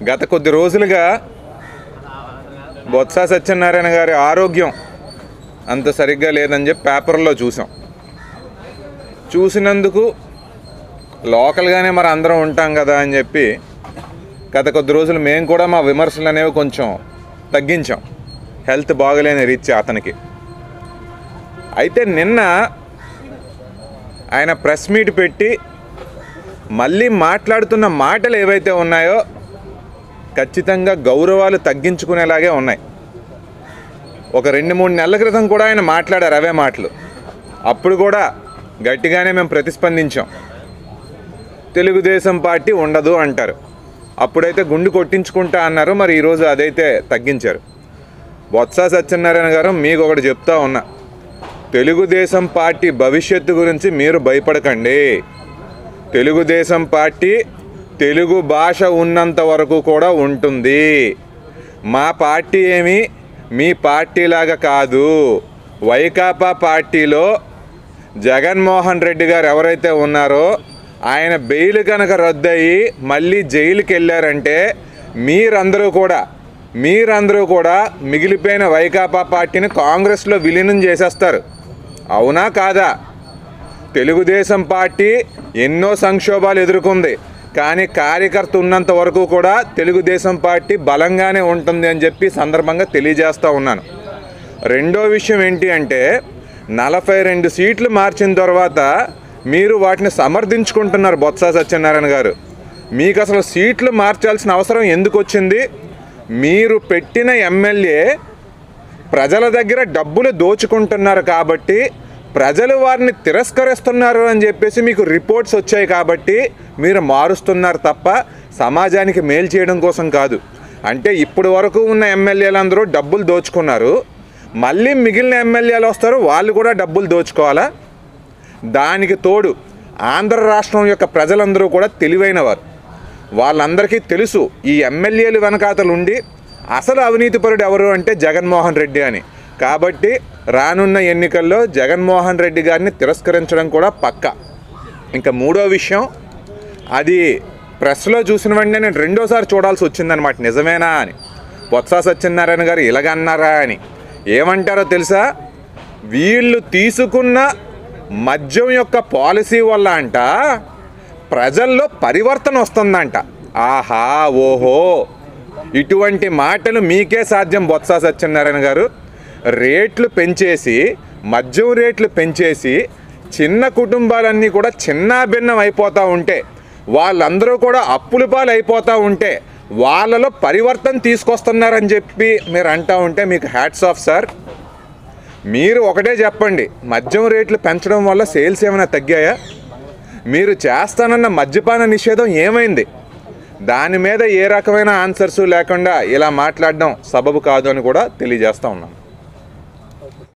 గత కొద్ది రోజులుగా బొత్స సత్యనారాయణ గారి ఆరోగ్యం అంత సరిగ్గా లేదని చెప్పి పేపర్లో చూసినందుకు లోకల్గానే మరి అందరం ఉంటాం కదా అని చెప్పి గత కొద్ది రోజులు మేము కూడా మా విమర్శలు అనేవి కొంచెం తగ్గించాం, హెల్త్ బాగలేని రీత్యా అతనికి. అయితే నిన్న ఆయన ప్రెస్ మీట్ పెట్టి మళ్ళీ మాట్లాడుతున్న మాటలు ఏవైతే ఉన్నాయో ఖచ్చితంగా గౌరవాలు తగ్గించుకునేలాగే ఉన్నాయి. ఒక 2-3 నెలల క్రితం కూడా ఆయన మాట్లాడారు అవే మాటలు. అప్పుడు కూడా గట్టిగానే మేము ప్రతిస్పందించాం. తెలుగుదేశం పార్టీ ఉండదు అంటారు, అప్పుడైతే గుండు కొట్టించుకుంటా అన్నారు, మరి ఈరోజు అదైతే తగ్గించారు. బొత్స సత్యనారాయణ గారు, మీకు ఒకటి చెప్తా ఉన్నా, తెలుగుదేశం పార్టీ భవిష్యత్తు గురించి మీరు భయపడకండి. తెలుగుదేశం పార్టీ తెలుగు భాష ఉన్నంత వరకు కూడా ఉంటుంది. మా పార్టీ ఏమి మీ పార్టీలాగా కాదు. వైకాపా పార్టీలో జగన్మోహన్ రెడ్డి గారు ఎవరైతే ఉన్నారో ఆయన బెయిల్ కనుక రద్దయి మళ్ళీ జైలుకి వెళ్ళారంటే మీరందరూ కూడా మిగిలిపోయిన వైకాపా పార్టీని కాంగ్రెస్లో విలీనం చేసేస్తారు. అవునా కాదా? తెలుగుదేశం పార్టీ ఎన్నో సంక్షోభాలు ఎదుర్కొంది, కానీ కార్యకర్త ఉన్నంత వరకు కూడా తెలుగుదేశం పార్టీ బలంగానే ఉంటుంది అని చెప్పి సందర్భంగా తెలియజేస్తూ ఉన్నాను. రెండో విషయం ఏంటి అంటే 42 సీట్లు మార్చిన తర్వాత మీరు వాటిని సమర్థించుకుంటున్నారు. బొత్స సత్యనారాయణ గారు, మీకు అసలు సీట్లు మార్చాల్సిన అవసరం ఎందుకు వచ్చింది? మీరు పెట్టిన ఎమ్మెల్యే ప్రజల దగ్గర డబ్బులు దోచుకుంటున్నారు కాబట్టి ప్రజలు వారిని తిరస్కరిస్తున్నారు అని చెప్పేసి మీకు రిపోర్ట్స్ వచ్చాయి కాబట్టి మీరు మారుస్తున్నారు తప్ప సమాజానికి మేలు చేయడం కోసం కాదు. అంటే ఇప్పటి వరకు ఉన్న ఎమ్మెల్యేలందరూ డబ్బులు దోచుకున్నారు, మళ్ళీ మిగిలిన ఎమ్మెల్యేలు వస్తారు, వాళ్ళు కూడా డబ్బులు దోచుకోవాలా? దానికి తోడు ఆంధ్ర రాష్ట్రం యొక్క ప్రజలందరూ కూడా తెలివైనవారు. వాళ్ళందరికీ తెలుసు ఈ ఎమ్మెల్యేలు వెనకాతలు ఉండి అసలు అవినీతిపరుడు ఎవరు అంటే జగన్మోహన్ రెడ్డి అని. కాబట్టి రానున్న ఎన్నికల్లో జగన్మోహన్ రెడ్డి గారిని తిరస్కరించడం కూడా పక్కా. ఇంకా మూడో విషయం, అది ప్రెస్లో చూసిన వెంటనే నేను రెండోసారి చూడాల్సి వచ్చిందనమాట, నిజమేనా అని. బొత్స సత్యనారాయణ గారు ఇలాగన్నారా అని. ఏమంటారో తెలుసా? వీళ్ళు తీసుకున్న మద్యం యొక్క పాలసీ వల్ల అంట ప్రజల్లో పరివర్తన వస్తుందంట. ఆహా, ఓహో, ఇటువంటి మాటలు మీకే సాధ్యం బొత్స సత్యనారాయణ గారు. రేట్లు పెంచేసి, మద్యం రేట్లు పెంచేసి చిన్న కుటుంబాలన్నీ కూడా చిన్నాభిన్నం అయిపోతూ ఉంటే, వాళ్ళందరూ కూడా అప్పుల పాలు అయిపోతూ ఉంటే వాళ్ళలో పరివర్తన తీసుకొస్తున్నారని చెప్పి మీరు అంటూ ఉంటే మీకు హ్యాట్స్ ఆఫ్ సార్. మీరు ఒకటే చెప్పండి, మద్యం రేట్లు పెంచడం వల్ల సేల్స్ ఏమైనా తగ్గాయా? మీరు చేస్తానన్న మద్యపాన నిషేధం ఏమైంది? దాని మీద ఏ రకమైన ఆన్సర్సు లేకుండా ఇలా మాట్లాడడం సబబు కాదు అని కూడా తెలియజేస్తూ ఉన్నాను.